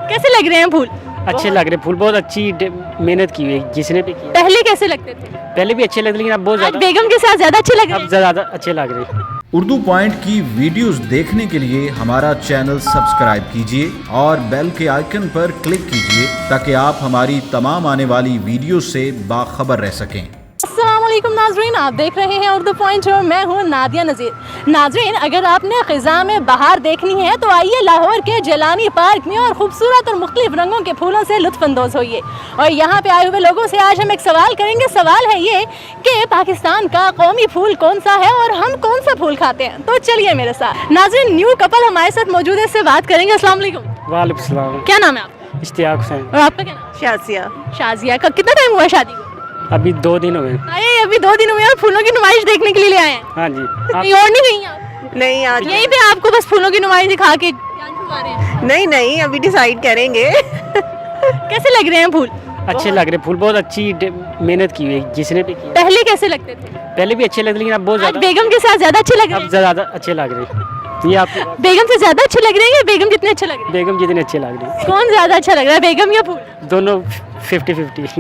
कैसे लग रहे हैं फूल? अच्छे लग रहे फूल, बहुत अच्छी मेहनत की हुई है जिसने भी की। पहले कैसे लगते थे? पहले भी अच्छे लगे लेकिन अब बहुत आज ज़्यादा बेगम के साथ ज्यादा अच्छे लग रहे अब हैं। ज़्यादा अच्छे लग रहे हैं। उर्दू पॉइंट की वीडियोस देखने के लिए हमारा चैनल सब्सक्राइब कीजिए और बेल के आइकन पर क्लिक कीजिए ताकि आप हमारी तमाम आने वाली वीडियो से बाखबर रह सकें। अस्सलामुअलैकुम नाजरीन, आप देख रहे हैं उर्दू पॉइंट और मैं हूं नादिया नज़ीर। नाजरीन, अगर आपने ख़िज़ा में बहार देखनी है तो आइए लाहौर के जलानी पार्क में और ख़ूबसूरत और मुख्तलिफ रंगों के फूलों से लुत्फ़अंदोज़ होइए। और यहाँ पे आए हुए लोगों से आज हम एक सवाल करेंगे। सवाल है ये कि पाकिस्तान का कौमी फूल कौन सा है और हम कौन सा फूल खाते हैं। तो चलिए मेरे साथ। नाजरीन, न्यू कपल हमारे साथ मौजूद है, इससे बात करेंगे। अस्सलाम वालेकुम। वालेकुम सलाम। क्या नाम है आपका? इश्तियाक हुसैन। और आपका क्या नाम? शाजिया। शाजिया। का कितना टाइम हुआ शादी को? अभी 2 दिन हुए। आए अभी 2 दिन हुए और फूलों की नुमाइश देखने के लिए ले आए हैं। हाँ जी। कहीं और नहीं गई आप? नहीं आज यहीं पे आपको बस फूलों की नुमाइश दिखा के जान छुड़ा रहे हैं। नहीं अभी डिसाइड करेंगे। कैसे लग रहे हैं फूल? अच्छे लग रहे फूल, बहुत अच्छी मेहनत की हुई है जिसने भी की। पहले कैसे लगते थे? पहले भी अच्छे लगे लेकिन अब बहुत आज ज़्यादा बेगम के साथ ज्यादा अच्छे लग रहे अब हैं। ज़्यादा अच्छे लग रहे हैं। ये आपकी बात। बेगम से ज्यादा अच्छे लग रहे हैं या बेगम जितने अच्छे लग रहे हैं? बेगम जितने अच्छे लग रहे हैं, कौन ज्यादा अच्छा लग रहा है, बेगम या फूल? दोनों 50-50।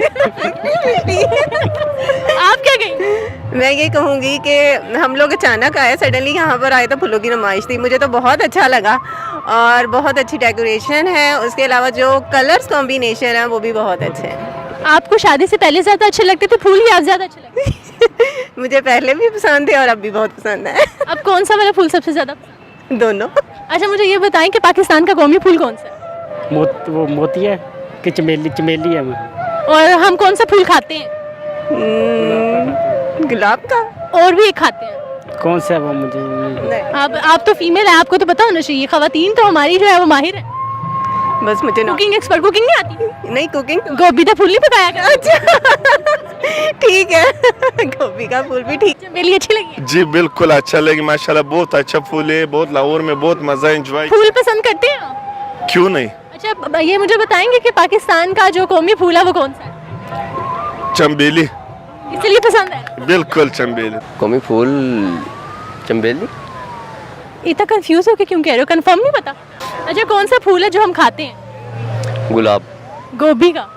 आप क्या कहेंगे? मैं ये कहूँगी कि हम लोग अचानक आए, सडनली यहाँ पर आए तो फूलों की नुमाइश थी, मुझे तो बहुत अच्छा लगा और बहुत अच्छी डेकोरेशन है। उसके अलावा जो कलर्स कॉम्बिनेशन है वो भी बहुत अच्छे हैं। आपको शादी से पहले ज्यादा अच्छे लगते थे फूल या आप ज्यादा अच्छे लगते थे? मुझे पहले भी पसंद थे और अब भी बहुत पसंद है। अब कौन सा वाला फूल सबसे ज्यादा पसंद? दोनों। अच्छा, मुझे ये बताएं कि पाकिस्तान का कौमी फूल कौन सा है? वो मोती है कि चमेली है वो। और हम कौन सा फूल खाते हैं? गुलाब का। और भी एक खाते हैं। कौन सा है वो मुझे नहीं, आप तो फीमेल है, आपको तो पता होना चाहिए। खवातीन तो हमारी जो है वो माहिर है। बस मुझे कुकिंग एक्सपर्ट। कुकिंग नहीं आती? नहीं कुकिंग। गोभी का फूल नहीं पकाया कर? अच्छा ठीक है। गोभी का फूल भी ठीक। चमेली अच्छी लगी? जी बिल्कुल अच्छा लगे, माशाल्लाह बहुत अच्छा फूल है, बहुत लाहौर में बहुत मजा एंजॉय। फूल पसंद करते हैं आप? क्यों नहीं। अच्छा, ये मुझे बताएंगे कि पाकिस्तान का जो कौमी फूल है वो कौन सा है? चंबेली। इसलिए पसंद है? बिल्कुल चंबेली। कौमी फूल चंबेली। इतना कंफ्यूज होके क्यों कह रहे हो? कंफर्म नहीं पता? अच्छा, कौन सा फूल है जो हम खाते हैं? गुलाब। गोभी का।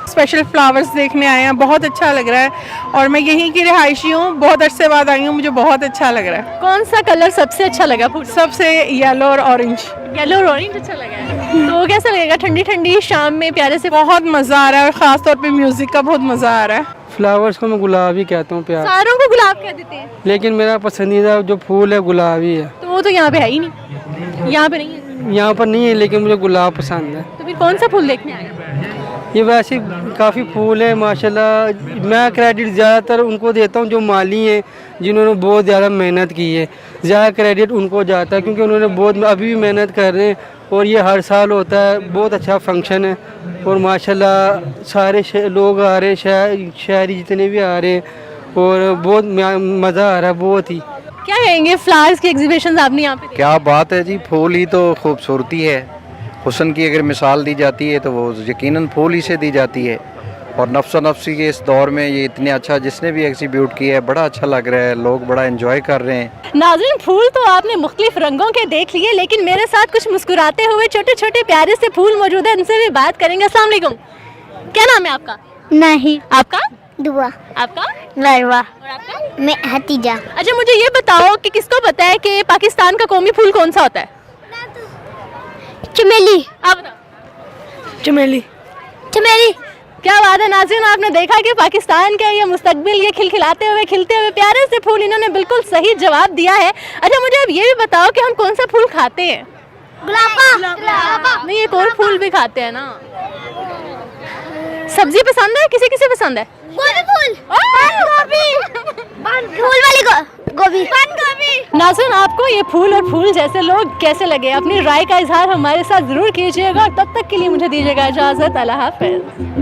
स्पेशल फ्लावर्स देखने आए हैं, बहुत अच्छा लग रहा है और मैं यहीं की रिहायशी हूँ, बहुत अरसे बाद आई हूँ, मुझे बहुत अच्छा लग रहा है। कौन सा कलर सबसे अच्छा लगा फूल? सबसे येलो और ऑरेंज। येलो और ऑरेंज अच्छा लगा है। तो कैसा लगेगा ठंडी ठंडी शाम में प्यारे से? बहुत मज़ा आ रहा है और ख़ास तौर पे म्यूज़िक का बहुत मज़ा आ रहा है। फ्लावर्स को मैं गुलाब ही कहता हूँ प्यार, सारों को गुलाब कह देते हैं, लेकिन मेरा पसंदीदा जो फूल है गुलाब ही है। तो वो तो यहाँ पे है ही नहीं, यहाँ पे नहीं है। यहाँ पर नहीं है लेकिन मुझे गुलाब पसंद है। तो फिर कौन सा फूल देखने आए? ये वैसे काफ़ी फूल है माशाल्लाह। मैं क्रेडिट ज़्यादातर उनको देता हूँ जो माली हैं, जिन्होंने बहुत ज़्यादा मेहनत की है। ज़्यादा क्रेडिट उनको जाता है क्योंकि उन्होंने बहुत अभी भी मेहनत कर रहे हैं और ये हर साल होता है। बहुत अच्छा फंक्शन है और माशाल्लाह सारे लोग आ रहे हैं, शहरी जितने भी आ रहे हैं और बहुत मज़ा आ रहा है बहुत ही। क्या कहेंगे, फ्लावर्स की एग्जीबिशन आपने यहाँ पे? क्या बात है जी, फूल ही तो खूबसूरती है। हुस्न की अगर मिसाल दी जाती है तो वो यकीनन फूल ही से दी जाती है और नफ्सो नफ्सी के इस दौर में ये इतने अच्छा जिसने भी एग्जीब्यूट किया है, बड़ा अच्छा लग रहा है, लोग बड़ा एंजॉय कर रहे हैं। नाज़रीन, फूल तो आपने मुख्तलिफ रंगों के देख लिए, लेकिन मेरे साथ कुछ मुस्कुराते हुए छोटे छोटे प्यारे से फूल मौजूद है, उनसे भी बात करेंगे। अस्सलाम वालेकुम। क्या नाम है आपका? नहीं। आपका? दुआ। आपका? लरवा। और आपका? मैं हतीजा। अच्छा, मुझे ये बताओ कि किसको पता है कि पाकिस्तान का कौमी फूल कौन सा होता है? चमेली। आप बताओ। चमेली। चमेली। क्या बात है नाज़रीन, आपने देखा कि पाकिस्तान का ये मुस्तकबिल, ये खिलखिलाते हुए खिलते हुए प्यारे से फूल, इन्होंने बिल्कुल सही जवाब दिया है। अच्छा, मुझे अब ये भी बताओ कि हम कौन सा फूल खाते हैं? गुलाब। नहीं, एक और फूल भी खाते हैं ना। सब्जी पसंद है? किसे किसे पसंद है? गोभी वाली गोभी। नाज़रीन, आपको ये फूल और फूल जैसे लोग कैसे लगे? अपनी राय का इजहार हमारे साथ जरूर कीजिएगा और तब तक के लिए मुझे दीजिएगा इजाज़त। अल्लाह हाफ़िज़।